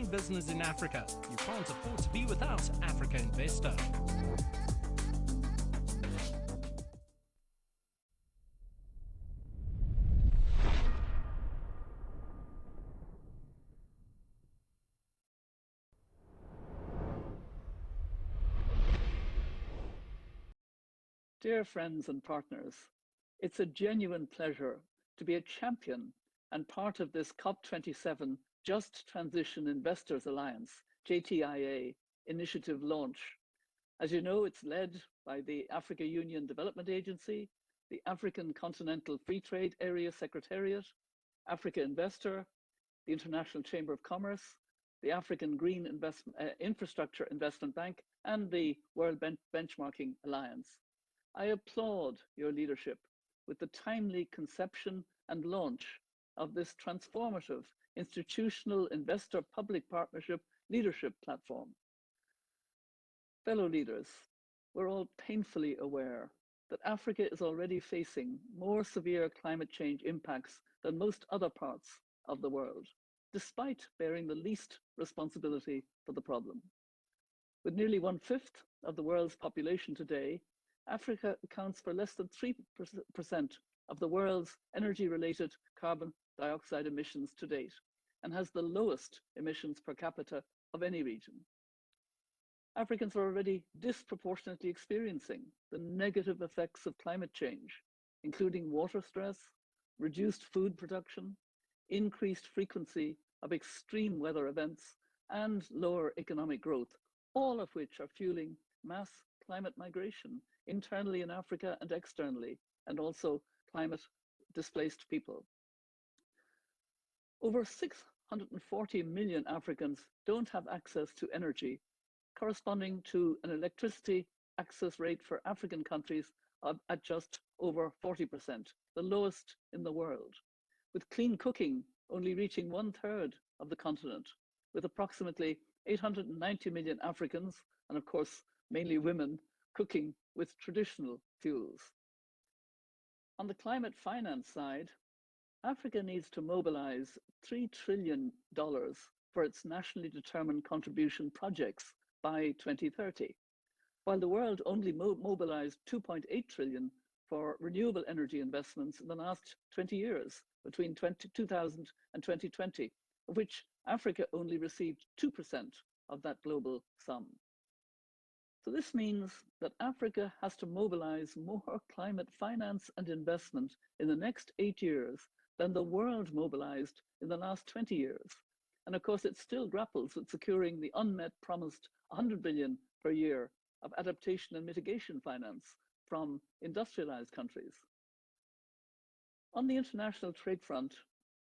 doing business in Africa. You can't afford to be without Africa Investor. Dear friends and partners, it's a genuine pleasure to be a champion and part of this COP27 Just Transition Investors Alliance, JTIA, initiative launch. As you know, it's led by the Africa Union Development Agency, the African Continental Free Trade Area Secretariat, Africa Investor, the International Chamber of Commerce, the African Green Infrastructure Investment Bank, and the World Benchmarking Alliance. I applaud your leadership with the timely conception and launch of this transformative institutional investor-public partnership leadership platform. Fellow leaders, we're all painfully aware that Africa is already facing more severe climate change impacts than most other parts of the world, despite bearing the least responsibility for the problem. With nearly 1/5 of the world's population today, Africa accounts for less than 3% of the world's energy-related carbon dioxide emissions to date, and has the lowest emissions per capita of any region. Africans are already disproportionately experiencing the negative effects of climate change, including water stress, reduced food production, increased frequency of extreme weather events, and lower economic growth, all of which are fueling mass climate migration internally in Africa and externally, and also climate displaced people. Over 640 million Africans don't have access to energy, corresponding to an electricity access rate for African countries at just over 40%, the lowest in the world, with clean cooking only reaching 1/3 of the continent, with approximately 890 million Africans, and of course, mainly women, cooking with traditional fuels. On the climate finance side, Africa needs to mobilize $3 trillion for its nationally determined contribution projects by 2030, while the world only mobilized 2.8 trillion for renewable energy investments in the last 20 years, between 2000 and 2020, of which Africa only received 2% of that global sum. So this means that Africa has to mobilize more climate finance and investment in the next 8 years than the world mobilized in the last 20 years. And of course, it still grapples with securing the unmet promised 100 billion per year of adaptation and mitigation finance from industrialized countries. On the international trade front,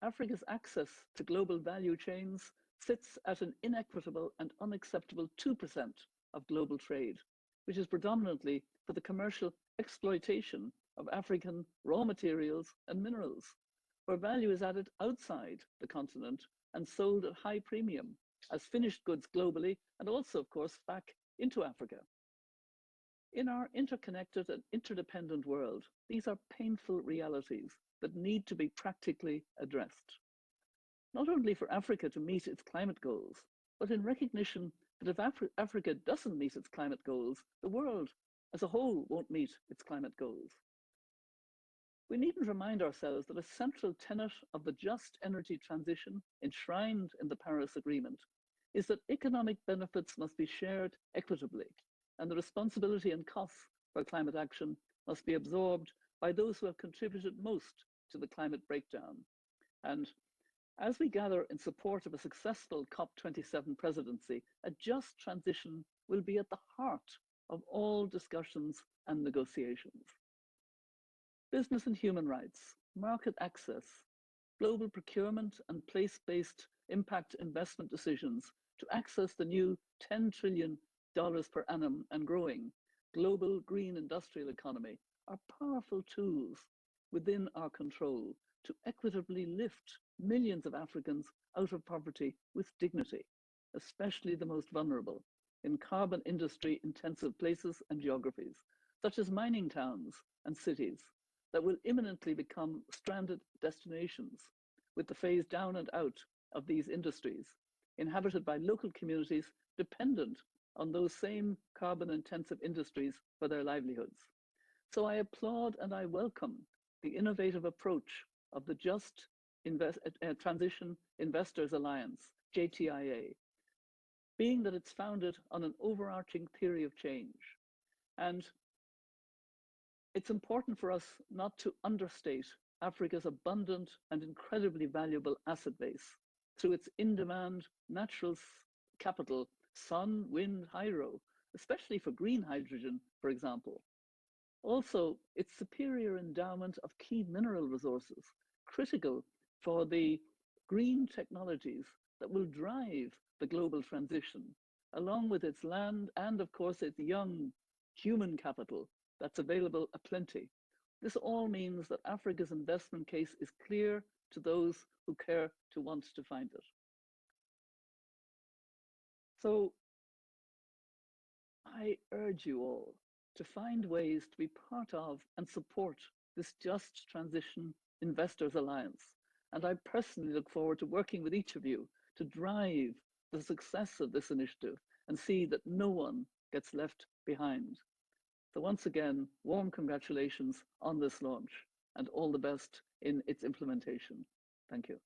Africa's access to global value chains sits at an inequitable and unacceptable 2% of global trade, which is predominantly for the commercial exploitation of African raw materials and minerals, where value is added outside the continent and sold at high premium as finished goods globally, and also, of course, back into Africa. In our interconnected and interdependent world, these are painful realities that need to be practically addressed. Not only for Africa to meet its climate goals, but in recognition that if Africa doesn't meet its climate goals, the world as a whole won't meet its climate goals. We needn't remind ourselves that a central tenet of the just energy transition enshrined in the Paris Agreement is that economic benefits must be shared equitably, and the responsibility and costs for climate action must be absorbed by those who have contributed most to the climate breakdown. And as we gather in support of a successful COP27 presidency, a just transition will be at the heart of all discussions and negotiations. Business and human rights, market access, global procurement and place-based impact investment decisions to access the new $10 trillion per annum and growing global green industrial economy are powerful tools within our control to equitably lift millions of Africans out of poverty with dignity, especially the most vulnerable in carbon industry intensive places and geographies, such as mining towns and cities that will imminently become stranded destinations with the phase down and out of these industries, inhabited by local communities dependent on those same carbon-intensive industries for their livelihoods. So I applaud and I welcome the innovative approach of the Just Transition Investors Alliance, JTIA, being that it's founded on an overarching theory of change. And it's important for us not to understate Africa's abundant and incredibly valuable asset base through its in-demand natural capital, sun, wind, hydro, especially for green hydrogen, for example. Also, its superior endowment of key mineral resources, critical for the green technologies that will drive the global transition, along with its land and, of course, its young human capital that's available aplenty. This all means that Africa's investment case is clear to those who care to want to find it. So I urge you all to find ways to be part of and support this Just Transition Investors Alliance. And I personally look forward to working with each of you to drive the success of this initiative and see that no one gets left behind. So once again, warm congratulations on this launch and all the best in its implementation. Thank you.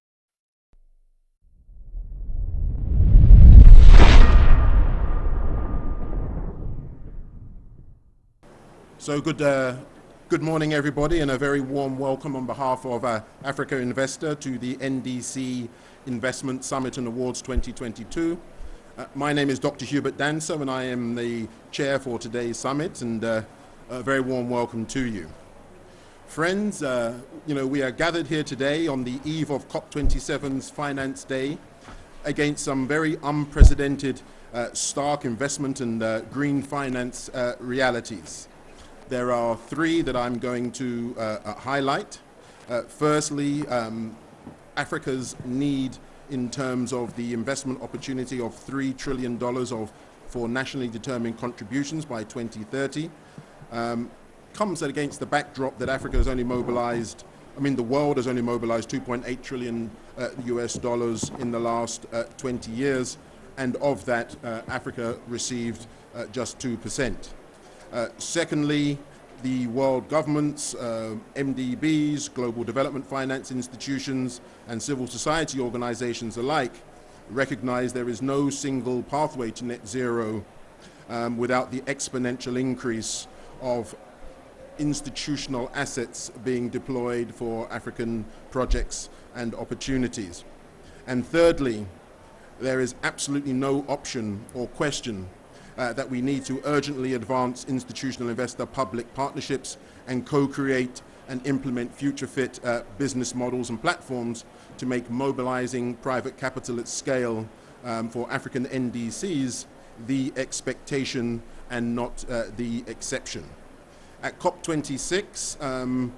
So good morning, everybody, and a very warm welcome on behalf of Africa Investor to the NDC Investment Summit and Awards 2022. My name is Dr. Hubert Danso, and I am the chair for today's summit, and a very warm welcome to you. Friends, we are gathered here today on the eve of COP27's Finance Day against some very unprecedented stark investment and green finance realities. There are three that I'm going to highlight. Firstly, Africa's need in terms of the investment opportunity of $3 trillion for nationally determined contributions by 2030 comes against the backdrop that Africa has only mobilized, the world has only mobilized $2.8 trillion US dollars in the last 20 years, and of that, Africa received just 2%. Secondly, the world governments, MDBs, global development finance institutions, and civil society organizations alike recognize there is no single pathway to net zero without the exponential increase of institutional assets being deployed for African projects and opportunities. And thirdly, there is absolutely no option or question that we need to urgently advance institutional investor-public partnerships and co-create and implement future-fit business models and platforms to make mobilizing private capital at scale for African NDCs the expectation and not the exception. At COP26,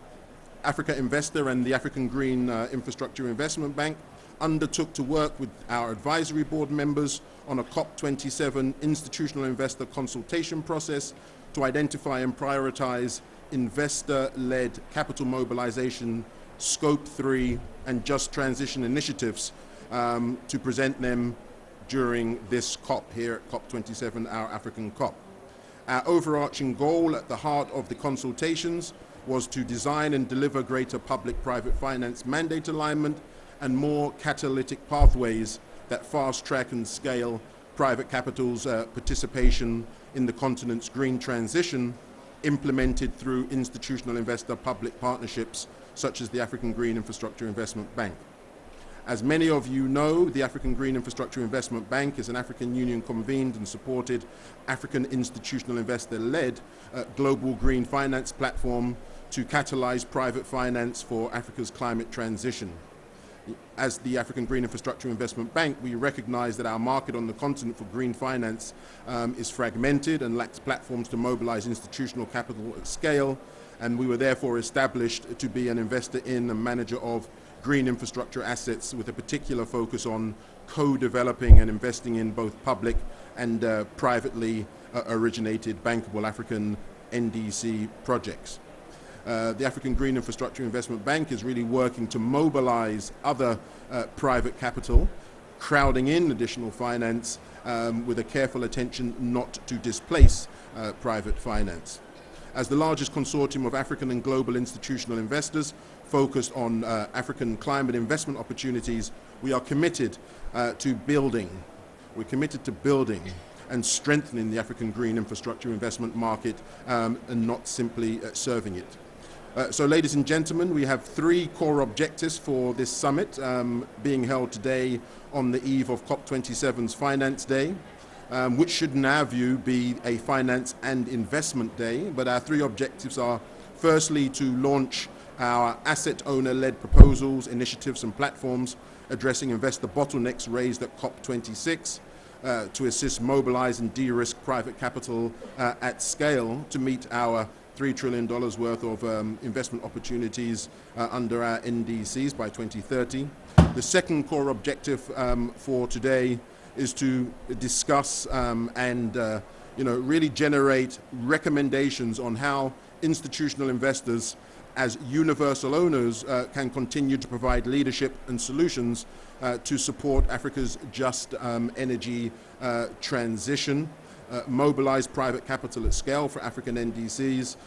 Africa Investor and the African Green Infrastructure Investment Bank undertook to work with our advisory board members on a COP27 institutional investor consultation process to identify and prioritize investor-led capital mobilization, Scope 3, and Just Transition initiatives to present them during this COP here at COP27, our African COP. Our overarching goal at the heart of the consultations was to design and deliver greater public-private finance mandate alignment and more catalytic pathways that fast-track and scale private capital's participation in the continent's green transition, implemented through institutional investor-public partnerships such as the African Green Infrastructure Investment Bank. As many of you know, the African Green Infrastructure Investment Bank is an African Union-convened and supported African institutional investor-led global green finance platform to catalyze private finance for Africa's climate transition. As the African Green Infrastructure Investment Bank, we recognize that our market on the continent for green finance is fragmented and lacks platforms to mobilize institutional capital at scale, and we were therefore established to be an investor in and manager of green infrastructure assets with a particular focus on co-developing and investing in both public and privately originated bankable African NDC projects. The African Green Infrastructure Investment Bank is really working to mobilize other private capital crowding in additional finance with a careful attention not to displace private finance. As the largest consortium of African and global institutional investors focused on African climate investment opportunities, we are committed to building. We're committed to building and strengthening the African green infrastructure investment market and not simply serving it. So ladies and gentlemen, we have 3 core objectives for this summit being held today on the eve of COP27's Finance Day, which should in our view be a finance and investment day. But our 3 objectives are firstly to launch our asset owner-led proposals, initiatives and platforms addressing investor bottlenecks raised at COP26 to assist mobilize and de-risk private capital at scale to meet our $3 trillion worth of investment opportunities under our NDCs by 2030. The second core objective for today is to discuss and really generate recommendations on how institutional investors as universal owners can continue to provide leadership and solutions to support Africa's just energy transition, mobilize private capital at scale for African NDCs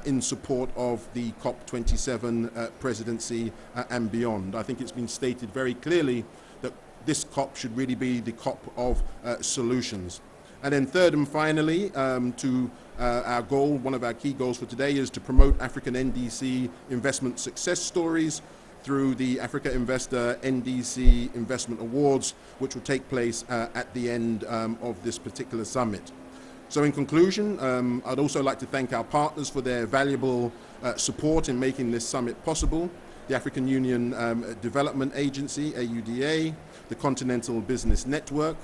in support of the COP27 presidency and beyond. I think it's been stated very clearly that this COP should really be the COP of solutions. And then third and finally, our goal, one of our key goals for today is to promote African NDC investment success stories through the Africa Investor NDC Investment Awards, which will take place at the end of this particular summit. So in conclusion, I'd also like to thank our partners for their valuable support in making this summit possible. The African Union Development Agency, AUDA, the Continental Business Network,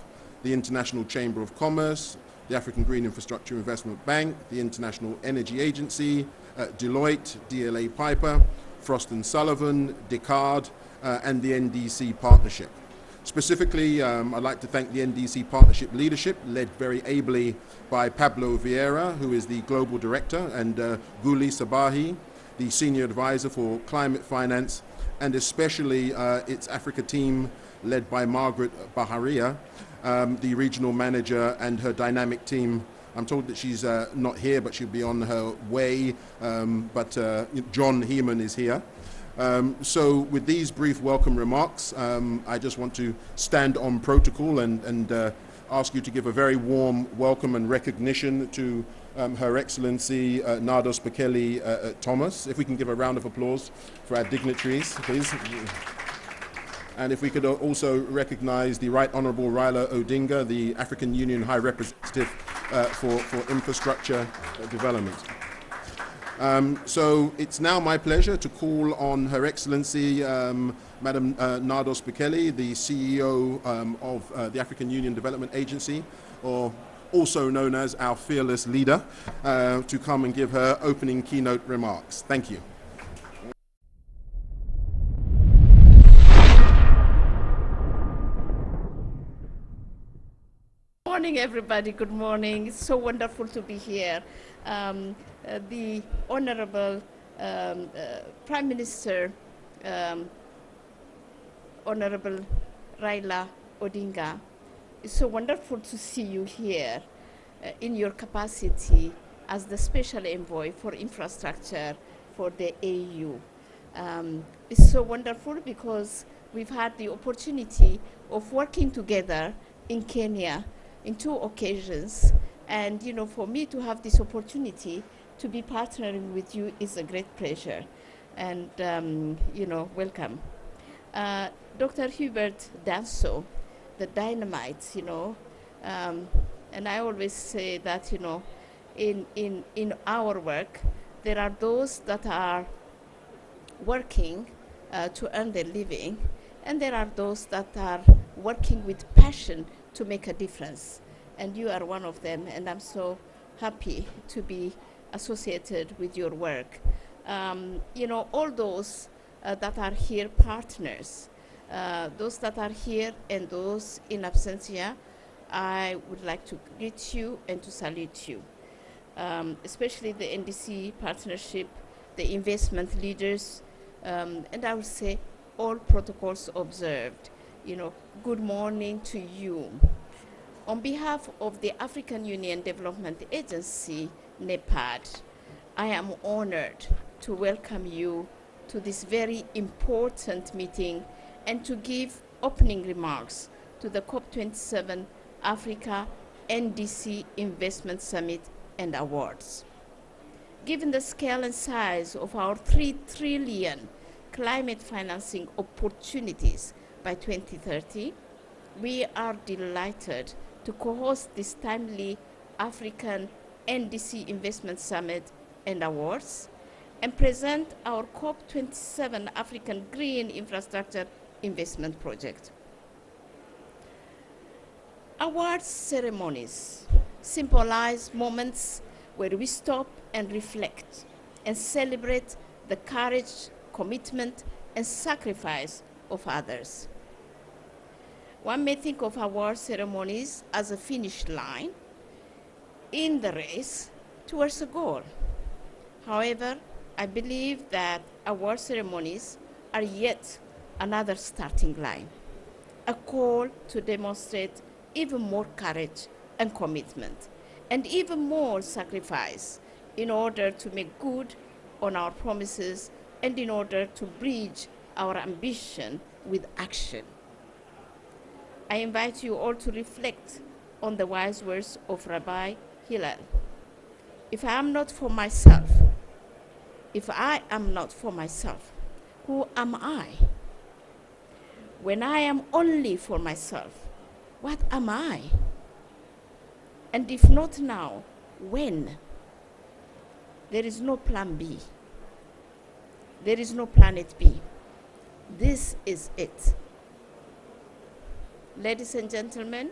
the International Chamber of Commerce, the African Green Infrastructure Investment Bank, the International Energy Agency, Deloitte, DLA Piper, Frost & Sullivan, Descartes, and the NDC Partnership. Specifically, I'd like to thank the NDC Partnership leadership, led very ably by Pablo Vieira, who is the Global Director, and Guli Sabahi, the Senior Advisor for Climate Finance, and especially its Africa team, led by Margaret Baharia, the Regional Manager, and her dynamic team. I'm told that she's not here, but she'll be on her way, but John Heeman is here. So with these brief welcome remarks, I just want to stand on protocol and ask you to give a very warm welcome and recognition to Her Excellency Nados Bekele Thomas. If we can give a round of applause for our dignitaries, please. And if we could also recognize the Right Honourable Raila Odinga, the African Union High Representative for Infrastructure Development. So it's now my pleasure to call on Her Excellency Madam Nados Bekele, the CEO of the African Union Development Agency, or also known as our fearless leader, to come and give her opening keynote remarks. Thank you. Good morning, everybody. Good morning. It's so wonderful to be here. The Honorable Prime Minister, Honorable Raila Odinga, it's so wonderful to see you here in your capacity as the Special Envoy for Infrastructure for the AU. It's so wonderful because we've had the opportunity of working together in Kenya in 2 occasions, and for me to have this opportunity to be partnering with you is a great pleasure, and welcome. Dr. Hubert Danso, the dynamite, and I always say that in our work there are those that are working to earn their living, and there are those that are working with passion to make a difference, and you are one of them, and I'm so happy to be associated with your work. All those that are here partners, those that are here and those in absentia, I would like to greet you and to salute you, especially the NDC partnership, the investment leaders, and I would say all protocols observed. good morning to you. On behalf of the African Union Development Agency, NEPAD, I am honored to welcome you to this very important meeting and to give opening remarks to the COP27 Africa NDC Investment Summit and Awards. Given the scale and size of our 3 trillion climate financing opportunities by 2030, we are delighted to co-host this timely African NDC Investment Summit and Awards and present our COP27 African Green Infrastructure Investment Project. Awards ceremonies symbolize moments where we stop and reflect and celebrate the courage, commitment, and sacrifice of others. One may think of award ceremonies as a finish line in the race towards a goal. However, I believe that award ceremonies are yet another starting line, a call to demonstrate even more courage and commitment, and even more sacrifice in order to make good on our promises and in order to bridge our ambition with action. I invite you all to reflect on the wise words of Rabbi Hillel. If I am not for myself, who am I? When I am only for myself, what am I? And if not now, when? There is no plan B. There is no planet B. This is it. Ladies and gentlemen,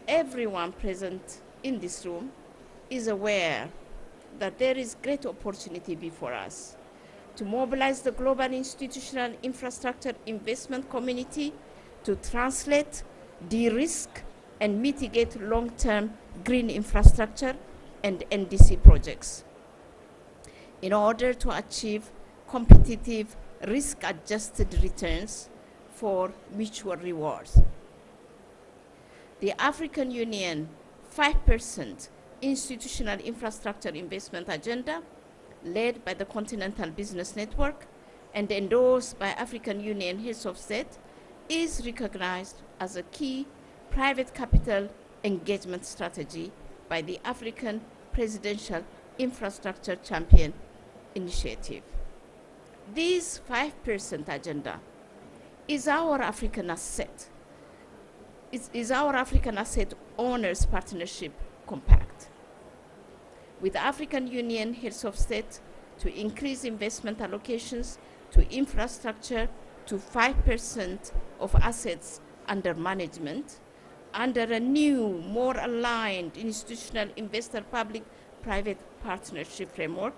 everyone present in this room is aware that there is great opportunity before us to mobilize the global institutional infrastructure investment community to translate, de-risk, and mitigate long-term green infrastructure and NDC projects in order to achieve competitive, risk-adjusted returns for mutual rewards. The African Union 5% Institutional Infrastructure Investment Agenda, led by the Continental Business Network and endorsed by African Union Heads of State, is recognized as a key private capital engagement strategy by the African Presidential Infrastructure Champion Initiative. This 5% agenda is our African asset. It is our African Asset Owners Partnership Compact, with African Union Heads of State to increase investment allocations to infrastructure to 5% of assets under management under a new, more aligned institutional investor public-private partnership framework,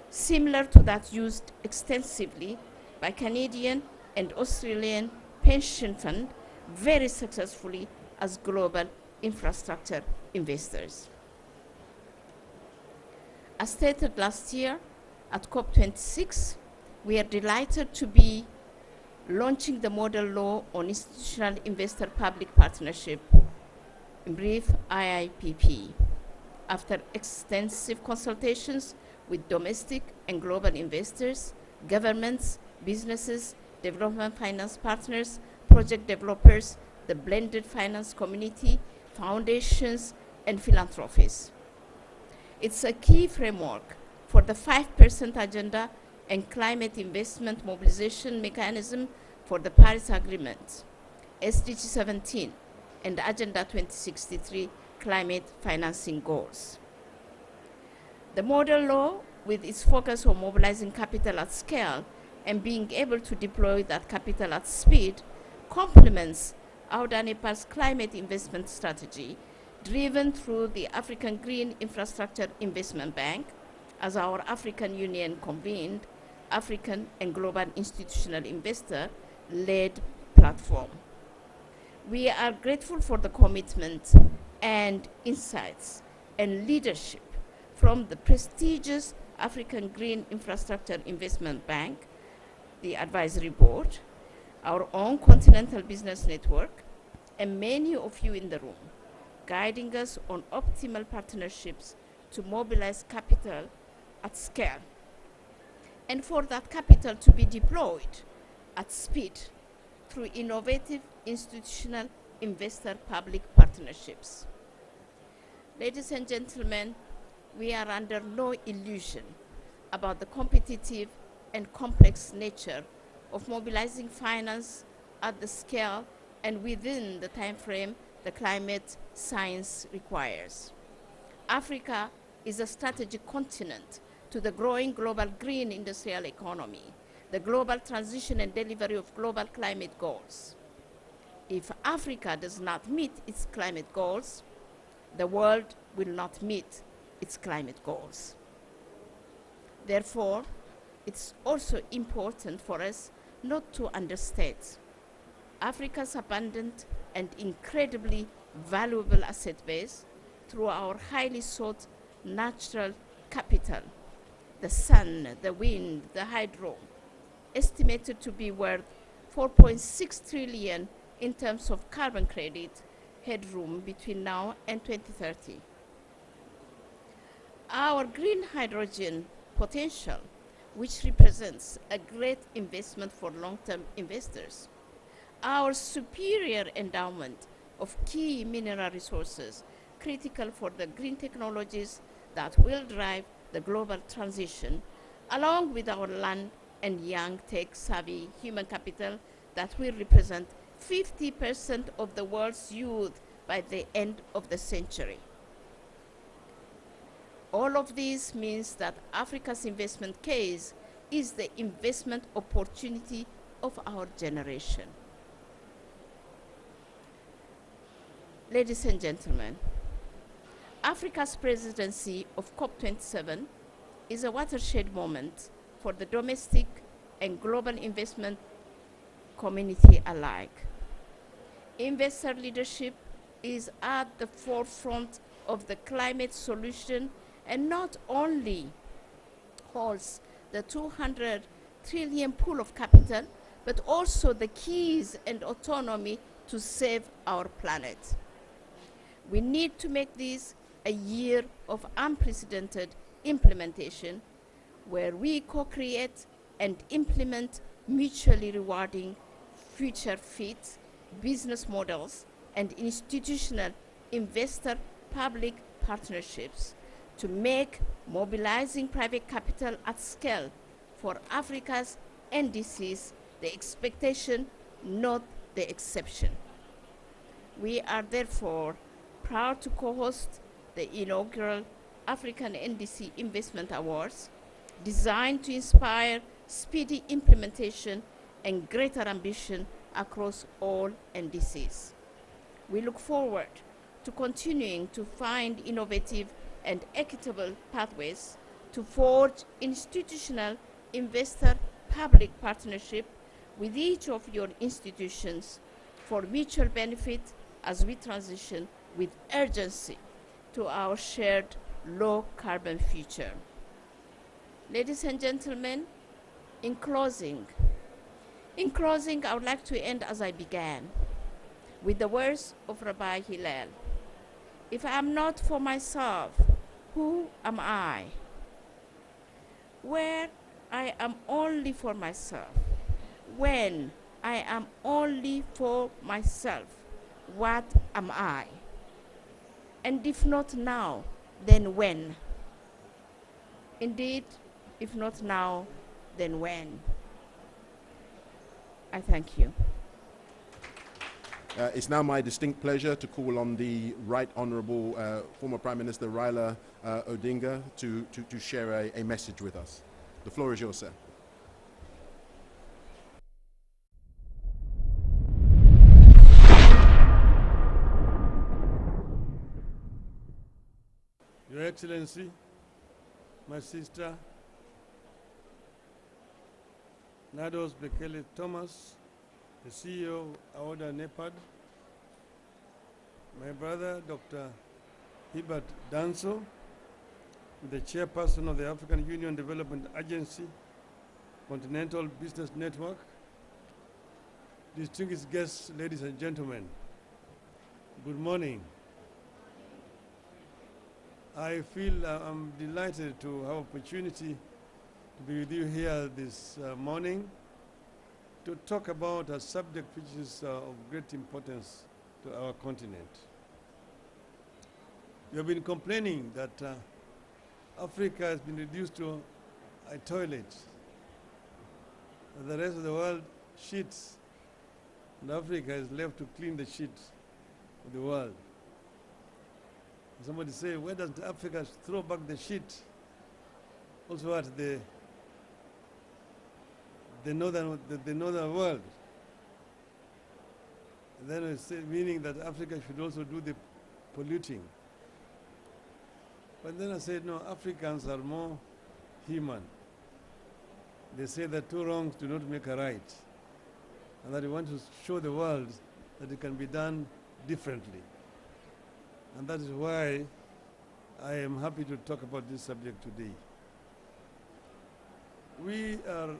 similar to that used extensively by Canadian and Australian pension funds very successfully as global infrastructure investors. As stated last year at COP26, we are delighted to be launching the model law on institutional investor public partnership, in brief IIPP, after extensive consultations with domestic and global investors, governments, businesses, development finance partners, project developers, the blended finance community, foundations, and philanthropists. It's a key framework for the 5% agenda and climate investment mobilization mechanism for the Paris Agreement, SDG 17, and Agenda 2063 climate financing goals. The model law, with its focus on mobilizing capital at scale and being able to deploy that capital at speed, complements AUDA-NEPAD's climate investment strategy, driven through the African Green Infrastructure Investment Bank, as our African Union convened African and global institutional investor-led platform. We are grateful for the commitment and insights and leadership from the prestigious African Green Infrastructure Investment Bank, the advisory board, our own Continental Business Network, and many of you in the room, guiding us on optimal partnerships to mobilize capital at scale, and for that capital to be deployed at speed through innovative institutional investor-public partnerships. Ladies and gentlemen, we are under no illusion about the competitive and complex nature of mobilizing finance at the scale and within the time frame the climate science requires. Africa is a strategic continent to the growing global green industrial economy, the global transition and delivery of global climate goals. If Africa does not meet its climate goals, the world will not meet its climate goals. Therefore, it's also important for us not to understate Africa's abundant and incredibly valuable asset base through our highly sought natural capital, the sun, the wind, the hydro, estimated to be worth 4.6 trillion in terms of carbon credit headroom between now and 2030. Our green hydrogen potential, which represents a great investment for long-term investors. Our superior endowment of key mineral resources critical for the green technologies that will drive the global transition, along with our land and young tech-savvy human capital that will represent 50% of the world's youth by the end of the century. All of this means that Africa's investment case is the investment opportunity of our generation. Ladies and gentlemen, Africa's presidency of COP27 is a watershed moment for the domestic and global investment community alike. Investor leadership is at the forefront of the climate solution and not only holds the 200 trillion pool of capital, but also the keys and autonomy to save our planet. We need to make this a year of unprecedented implementation, where we co-create and implement mutually rewarding future fit business models and institutional investor-public partnerships to make mobilizing private capital at scale for Africa's NDCs the expectation, not the exception. We are therefore proud to co-host the inaugural African NDC Investment Awards, designed to inspire speedy implementation and greater ambition across all NDCs. We look forward to continuing to find innovative and equitable pathways to forge institutional investor-public partnership with each of your institutions for mutual benefit as we transition with urgency to our shared low-carbon future. Ladies and gentlemen, in closing, I would like to end as I began, with the words of Rabbi Hillel. If I am not for myself, who am I? Where I am only for myself, when I am only for myself, what am I? And if not now, then when? Indeed, if not now, then when? I thank you. It's now my distinct pleasure to call on the Right Honourable former Prime Minister Raila Odinga to share a message with us. The floor is yours, sir. Your Excellency, my sister, Nados Bekele Thomas, the CEO of Aoda NEPAD, my brother, Dr. Hubert Danso, the chairperson of the African Union Development Agency, Continental Business Network, Distinguished guests, ladies and gentlemen, good morning. I feel I'm delighted to have opportunity to be with you here this morning to talk about a subject which is of great importance to our continent. We have been complaining that Africa has been reduced to a toilet. The rest of the world shits, and Africa is left to clean the shit of the world. Somebody say, why doesn't Africa throw back the shit also at the northern world? And then it's meaning that Africa should also do the polluting. But then I said, no, Africans are more human. They say that two wrongs do not make a right, and that we want to show the world that it can be done differently. And that is why I am happy to talk about this subject today. We are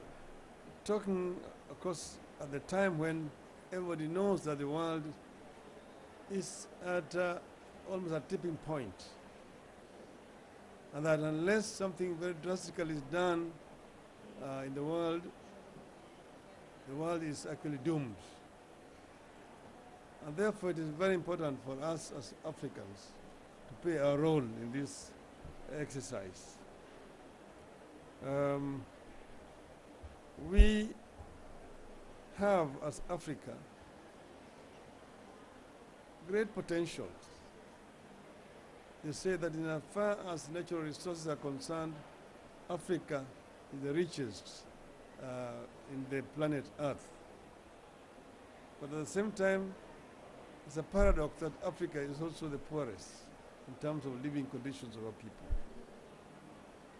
talking, of course, at the time when everybody knows that the world is at almost a tipping point, and that unless something very drastic is done in the world is actually doomed. And therefore it is very important for us as Africans to play our role in this exercise. We have, as Africa, great potential. They say that in as far as natural resources are concerned, Africa is the richest in the planet Earth. But at the same time, it's a paradox that Africa is also the poorest in terms of living conditions of our people.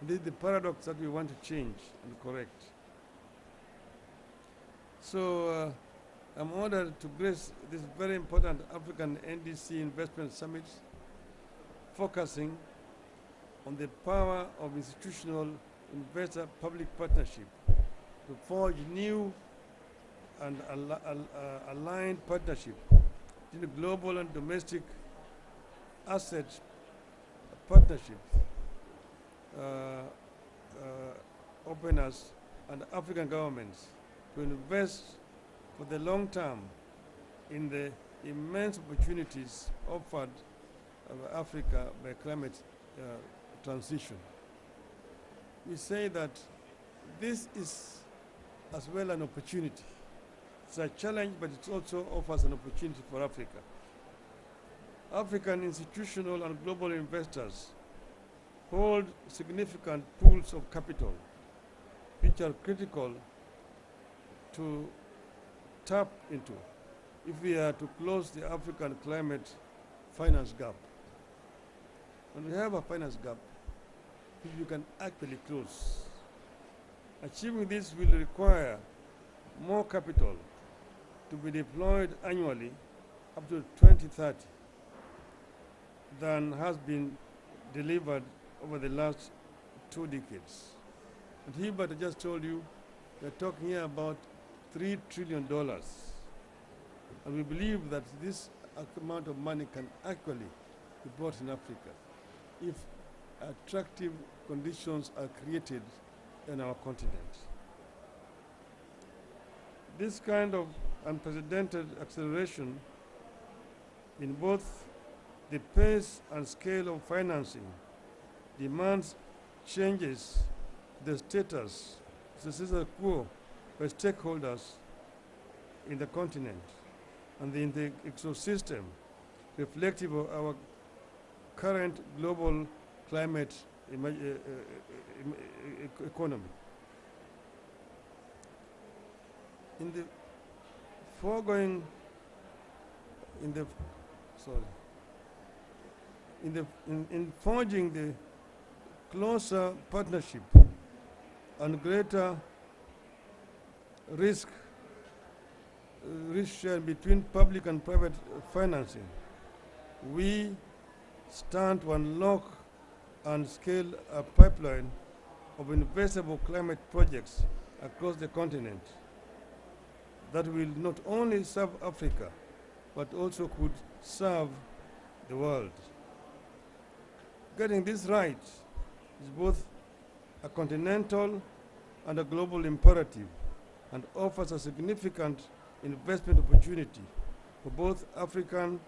And this is the paradox that we want to change and correct. So I'm honored to grace this very important African NDC Investment Summit, focusing on the power of institutional investor-public partnership to forge new and aligned partnership between global and domestic asset partnerships, openers and African governments to invest for the long term in the immense opportunities offered by Africa by climate transition. We say that this is as well an opportunity. It's a challenge, but it also offers an opportunity for Africa. African institutional and global investors hold significant pools of capital, which are critical to tap into if we are to close the African climate finance gap. And we have a finance gap which we can actually close. Achieving this will require more capital to be deployed annually up to 2030 than has been delivered over the last 2 decades. And Hubert, I just told you, we're talking here about $3 trillion. And we believe that this amount of money can actually be brought in Africa if attractive conditions are created in our continent. This kind of unprecedented acceleration in both the pace and scale of financing demands changes the status quo by stakeholders in the continent and in the ecosystem reflective of our current global climate economy. In the foregoing, in forging the closer partnership and greater risk share between public and private financing, we stand to unlock and scale a pipeline of investable climate projects across the continent. that will not only serve Africa, but also could serve the world. Getting this right is both a continental and a global imperative and offers a significant investment opportunity for both African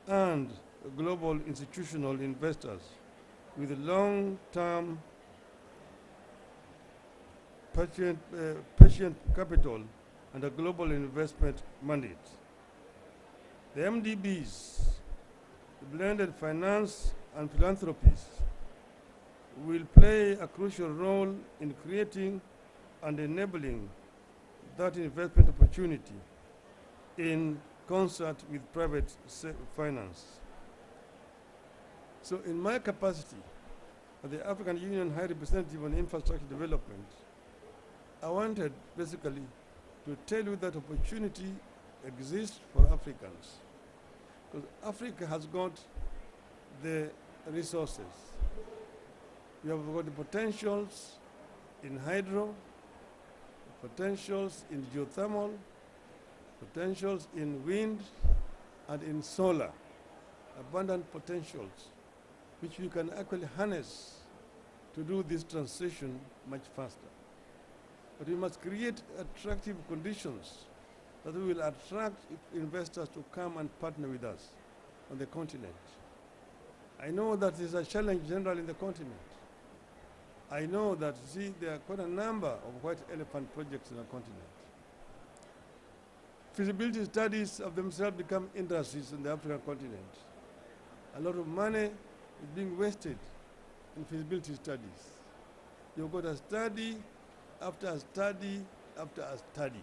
and global institutional investors with long-term patient capital and a global investment mandate. The MDBs, the blended finance and philanthropies, will play a crucial role in creating and enabling that investment opportunity in concert with private finance. So in my capacity as the African Union High Representative on Infrastructure Development, I wanted basically to tell you that opportunity exists for Africans, because Africa has got the resources. We have got the potentials in hydro, potentials in geothermal, potentials in wind and in solar, abundant potentials which we can actually harness to do this transition much faster. But we must create attractive conditions that will attract investors to come and partner with us on the continent. I know that is a challenge generally in the continent. I know that, see, there are quite a number of white elephant projects in the continent. Feasibility studies of themselves become industries in the African continent. A lot of money is being wasted in feasibility studies. You've got a study after a study after a study.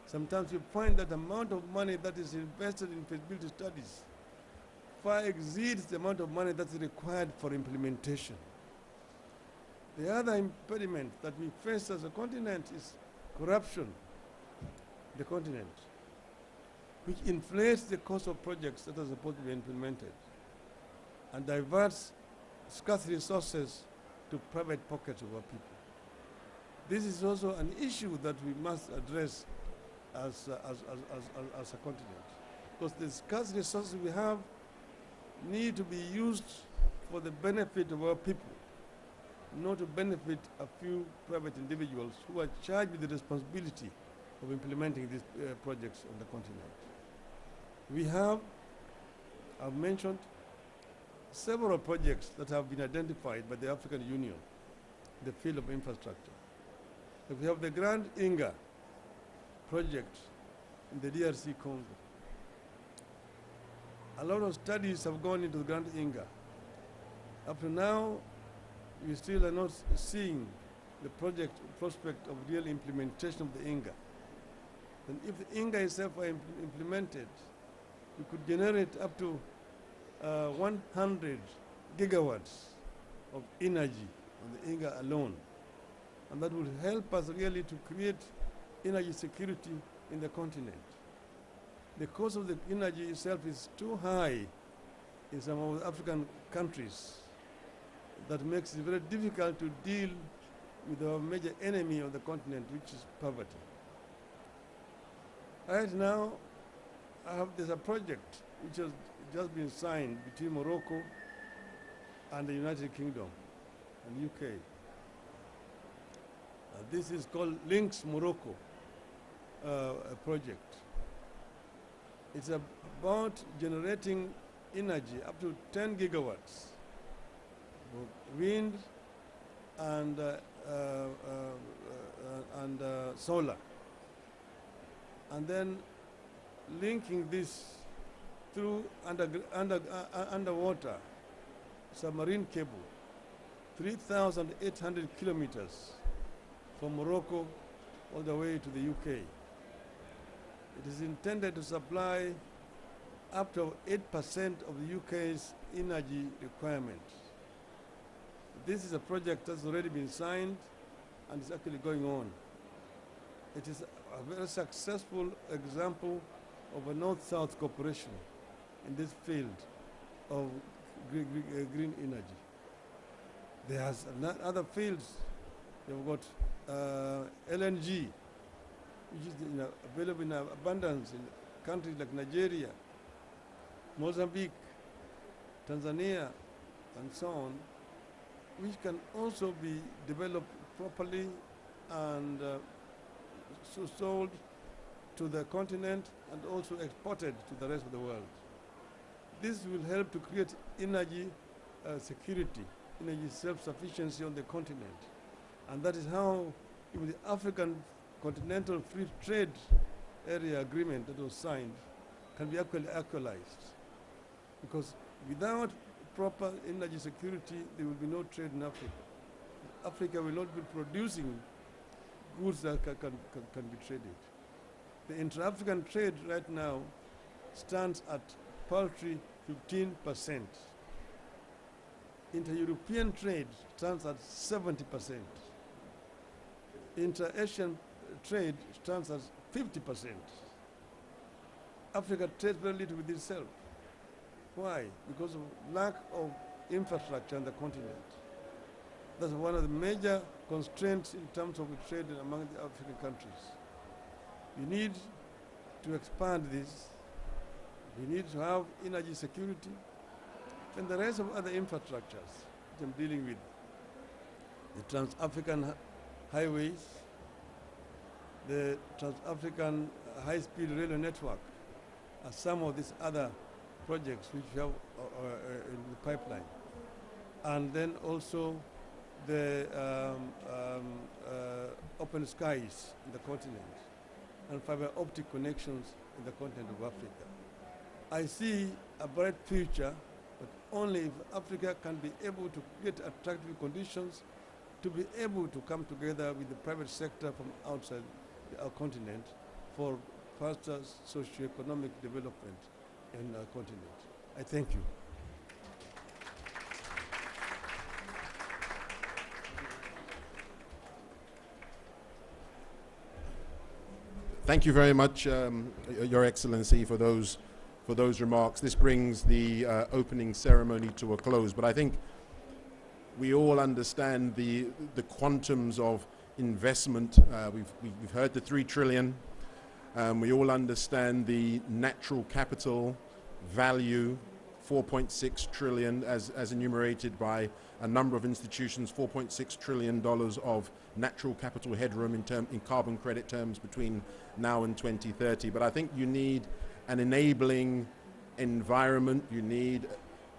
Sometimes you find that the amount of money that is invested in feasibility studies far exceeds the amount of money that's required for implementation. The other impediment that we face as a continent is corruption in the continent, which inflates the cost of projects that are supposed to be implemented and diverts scarce resources to private pockets of our people. This is also an issue that we must address as a continent, because the scarce resources we have need to be used for the benefit of our people, not to benefit a few private individuals who are charged with the responsibility of implementing these projects on the continent. We have, I've mentioned, several projects that have been identified by the African Union in the field of infrastructure. We have the Grand Inga project in the DRC Congo. A lot of studies have gone into the Grand Inga. Up to now, we still are not seeing the project prospect of real implementation of the Inga. And if the Inga itself are implemented, we could generate up to 100 gigawatts of energy on the Inga alone. And that will help us really to create energy security in the continent. The cost of the energy itself is too high in some of the African countries. That makes it very difficult to deal with our major enemy of the continent, which is poverty. Right now, there's a project which has just been signed between Morocco and the United Kingdom and UK. This is called Links Morocco project. It's about generating energy up to 10 gigawatts of wind and solar, and then linking this through underwater submarine cable, 3,800 kilometers from Morocco all the way to the UK. It is intended to supply up to 8% of the UK's energy requirements. This is a project that's already been signed and is actually going on. It is a very successful example of a North-South cooperation in this field of green energy. There's other fields. You've got LNG, which is available in abundance in countries like Nigeria, Mozambique, Tanzania, and so on, which can also be developed properly and sold to the continent and also exported to the rest of the world. This will help to create energy security, energy self-sufficiency on the continent. And that is how even the African Continental Free Trade Area Agreement that was signed can be actualized. Because without proper energy security, there will be no trade in Africa. Africa will not be producing goods that can be traded. The intra-African trade right now stands at paltry 15%. Inter-European trade stands at 70%. Inter-Asian trade stands at 50%. Africa trades very little with itself. Why? Because of lack of infrastructure on the continent. That's one of the major constraints in terms of trade among the African countries. We need to expand this. We need to have energy security and the rest of other infrastructures that I'm dealing with. The Trans-African highways, the Trans-African high-speed railway network are some of these other projects which we have in the pipeline. And then also the open skies in the continent and fiber optic connections in the continent of Africa. I see a bright future, but only if Africa can be able to create attractive conditions to be able to come together with the private sector from outside our continent for faster socio-economic development in our continent. I thank you. Thank you very much, Your Excellency, for those remarks. This brings the opening ceremony to a close, but I think we all understand the quantums of investment. We've heard the 3 trillion. We all understand the natural capital value, 4.6 trillion as enumerated by a number of institutions, $4.6 trillion of natural capital headroom in carbon credit terms between now and 2030. But I think you need an enabling environment. You need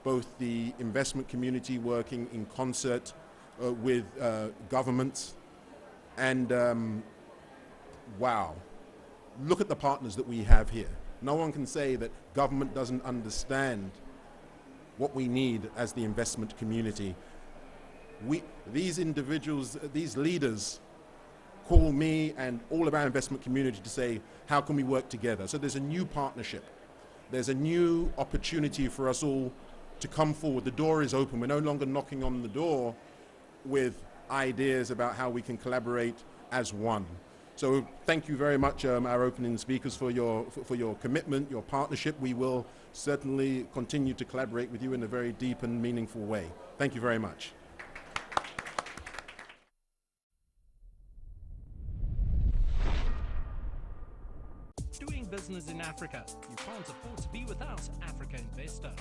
both the investment community working in concert with governments. And wow, look at the partners that we have here. No one can say that government doesn't understand what we need as the investment community. These individuals, these leaders call me and all of our investment community to say, how can we work together? So there's a new partnership. There's a new opportunity for us all to come forward. The door is open. We're no longer knocking on the door with ideas about how we can collaborate as one. So thank you very much, our opening speakers, for your commitment, your partnership. We will certainly continue to collaborate with you in a very deep and meaningful way. Thank you very much. Doing business in Africa. You can't afford to be without Africa Investor.